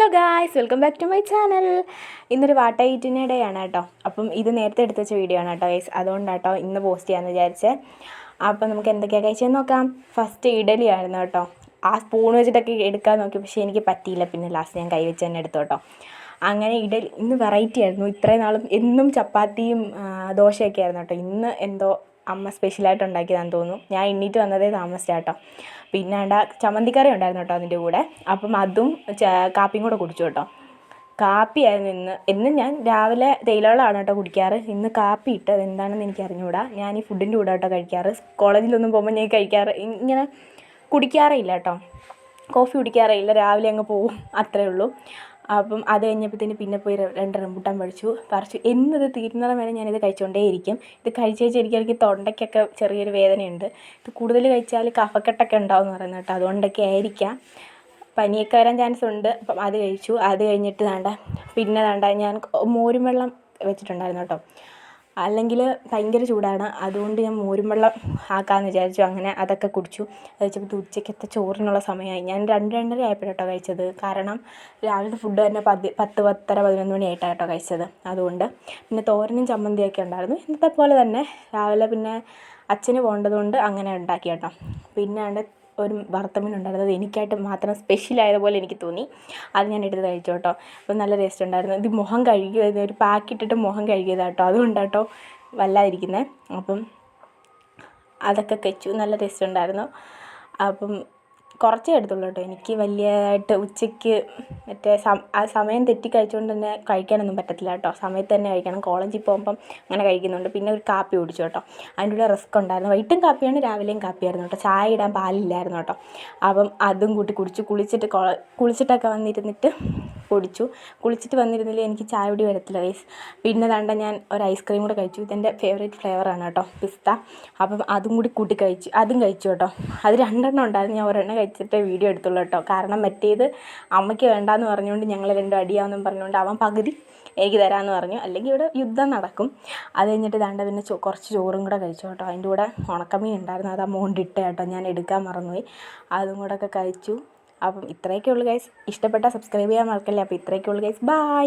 Hello guys, welcome back to my channel. ഇന്നൊരു വാട്ട ഈറ്റിൻ്റെ day ആണ് കേട്ടോ. അപ്പം ഇത് നേരത്തെ എടുത്ത് വെച്ച വീഡിയോ ആണ് കേട്ടോ ഗൈസ്. അതുകൊണ്ടാണ് കേട്ടോ ഇന്ന് പോസ്റ്റ് ചെയ്യാമെന്ന് വിചാരിച്ചത്. അപ്പം നമുക്ക് എന്തൊക്കെയാണ് കഴിച്ചതെന്ന് നോക്കാം. ഫസ്റ്റ് ഇഡലി ആയിരുന്നു കേട്ടോ. ആ സ്പൂൺ വെച്ചിട്ടൊക്കെ എടുക്കാൻ നോക്കി, പക്ഷേ എനിക്ക് പറ്റിയില്ല. പിന്നെ ലാസ്റ്റ് ഞാൻ കൈ വെച്ച് തന്നെ എടുത്തു കേട്ടോ. അങ്ങനെ ഇഡലി ഇന്ന് വെറൈറ്റി ആയിരുന്നു. ഇത്രയും നാളും എന്നും ചപ്പാത്തിയും ദോശയൊക്കെ ആയിരുന്നു കേട്ടോ. ഇന്ന് എന്തോ അമ്മ സ്പെഷ്യലായിട്ട് ഉണ്ടാക്കിയതാണെന്ന് തോന്നുന്നു. ഞാൻ എണ്ണീറ്റ് വന്നതേ താമസിച്ചാട്ടോ. പിന്നെ ചമ്മന്തിക്കറി ഉണ്ടായിരുന്നു കേട്ടോ അതിൻ്റെ കൂടെ. അപ്പം അതും കാപ്പിയും കൂടെ കുടിച്ചു കേട്ടോ. കാപ്പിയായിരുന്നു എന്നും ഞാൻ രാവിലെ തേയിലവെള്ളമാണ് കേട്ടോ കുടിക്കാറ്. ഇന്ന് കാപ്പി ഇട്ട് അതെന്താണെന്ന് എനിക്ക് അറിഞ്ഞുകൂടാ. ഞാൻ ഈ ഫുഡിൻ്റെ കൂടെ കേട്ടോ കഴിക്കാറ്. കോളേജിലൊന്നും പോകുമ്പോൾ ഞാൻ ഇങ്ങനെ കുടിക്കാറേ ഇല്ല കേട്ടോ. കോഫി കുടിക്കാറേ ഇല്ല, രാവിലെ അങ്ങ് പോവും, അത്രയേ ഉള്ളൂ. അപ്പം അത് കഴിഞ്ഞപ്പോഴത്തേന് പിന്നെ പോയി 2 റംബൂട്ടാൻ പറിച്ചു. എന്നത് തീരുന്നിടം വരെ ഞാനിത് കഴിച്ചുകൊണ്ടേയിരിക്കും. ഇത് കഴിച്ച് എനിക്ക് തൊണ്ടയ്ക്കൊക്കെ ചെറിയൊരു വേദനയുണ്ട്. ഇത് കൂടുതൽ കഴിച്ചാൽ കഫക്കെട്ടൊക്കെ ഉണ്ടാവും എന്ന് പറയുന്നത് കേട്ടോ. അതുകൊണ്ടൊക്കെ ആയിരിക്കാം, പനിയൊക്കെ വരാൻ ചാൻസ് ഉണ്ട്. അപ്പം അത് കഴിച്ചു. അത് കഴിഞ്ഞിട്ട് പിന്നെ ഞാൻ മോരും വെള്ളം വെച്ചിട്ടുണ്ടായിരുന്നു കേട്ടോ. അല്ലെങ്കിൽ ഭയങ്കര ചൂടാണ്, അതുകൊണ്ട് ഞാൻ മോരും വെള്ളം ആക്കാമെന്ന് വിചാരിച്ചു. അങ്ങനെ അതൊക്കെ കുടിച്ചു. അത് വെച്ചപ്പോൾ ഉച്ചയ്ക്കത്തെ ചോറിനുള്ള സമയമായി. ഞാൻ 2-2:30 ആയപ്പോഴാട്ടോ കഴിച്ചത്. കാരണം രാവിലത്തെ ഫുഡ് തന്നെ 10-10:30-11 മണിയായിട്ടാണ് കേട്ടോ കഴിച്ചത്. അതുകൊണ്ട് പിന്നെ തോരനും ചമ്മന്തിയൊക്കെ ഉണ്ടായിരുന്നു. ഇന്നത്തെ പോലെ തന്നെ രാവിലെ പിന്നെ അച്ഛന് പോകേണ്ടതുകൊണ്ട് അങ്ങനെ ഉണ്ടാക്കി കേട്ടോ. പിന്നെ ഒരു വറുത്തമീൻ ഉണ്ടായിരുന്നത് എനിക്കായിട്ട് മാത്രം സ്പെഷ്യലായതുപോലെ എനിക്ക് തോന്നി. അത് ഞാൻ എടുത്ത് കഴിച്ചു കേട്ടോ. അപ്പോൾ നല്ല ടേസ്റ്റ് ഉണ്ടായിരുന്നു. ഇത് മുഖം കഴുകിയത്, ഒരു പാക്കിട്ടിട്ട് മുഖം കഴുകിയതാണ് കേട്ടോ. അതുകൊണ്ടാട്ടോ വല്ലാതിരിക്കുന്നത്. അപ്പം അതൊക്കെ കഴിച്ചു. നല്ല ടേസ്റ്റ് ഉണ്ടായിരുന്നു. അപ്പം കുറച്ചേ എടുത്തുള്ളൂ കേട്ടോ. എനിക്ക് വലിയതായിട്ട് ഉച്ചയ്ക്ക് ആ സമയം തെറ്റി കഴിച്ചുകൊണ്ട് തന്നെ കഴിക്കാനൊന്നും പറ്റത്തില്ല കേട്ടോ. സമയത്ത് തന്നെ കഴിക്കണം. കോളേജിൽ പോകുമ്പം അങ്ങനെ കഴിക്കുന്നുണ്ട്. പിന്നെ ഒരു കാപ്പി കുടിച്ചു കേട്ടോ. അതിൻ്റെ കൂടെ റസ്ക് ഉണ്ടായിരുന്നു. വൈകിട്ടും കാപ്പിയാണ്, രാവിലെയും കാപ്പിയായിരുന്നു കേട്ടോ. ചായ ഇടാൻ പാലില്ലായിരുന്നു കേട്ടോ. അപ്പം അതും കൂട്ടി കുടിച്ചു. കുളിച്ചിട്ടൊക്കെ വന്നിരുന്നിട്ട് കുടിച്ചു. കുളിച്ചിട്ട് വന്നിരുന്നില്ല എനിക്ക് ചായ കുടി വരത്തില്ല ഗൈസ്. പിന്നെ ഞാൻ ഒരു ഐസ്ക്രീം കൂടെ കഴിച്ചു. ഇതെൻ്റെ ഫേവറേറ്റ് ഫ്ലേവറാണ് കേട്ടോ, പിസ്ത. അപ്പം അതും കൂടി കൂട്ടി കഴിച്ചു. അതും കഴിച്ചു കേട്ടോ. അത് 2 ഉണ്ടായിരുന്നു. ഞാൻ ഒരെണ്ണം കഴിച്ചിട്ട് വീഡിയോ എടുത്തുള്ളൂ കേട്ടോ. കാരണം മറ്റേത് അമ്മയ്ക്ക് വേണ്ടാന്ന് പറഞ്ഞുകൊണ്ട് ഞങ്ങൾ 2 അടിയാവെന്നും പറഞ്ഞുകൊണ്ട് അവൻ പകുതി എനിക്ക് തരാമെന്ന് പറഞ്ഞു. അല്ലെങ്കിൽ ഇവിടെ യുദ്ധം നടക്കും. അത് കഴിഞ്ഞിട്ട് പിന്നെ കുറച്ച് ചോറും കൂടെ കഴിച്ചു കേട്ടോ. അതിൻ്റെ കൂടെ ഉണക്കമീൻ ഉണ്ടായിരുന്നു. അത് അമ്മ ഇട്ട കേട്ടോ, ഞാൻ എടുക്കാൻ മറന്നുപോയി. അതും കൂടെ ഒക്കെ കഴിച്ചു. അപ്പം ഇത്രയൊക്കെ ഉള്ളൂ ഗൈസ്. ഇഷ്ടപ്പെട്ടാൽ സബ്സ്ക്രൈബ് ചെയ്യാൻ മറക്കല്ലേ. അപ്പോൾ ഇത്രയൊക്കെ ഉള്ളൂ ഗൈസ്. ബൈ.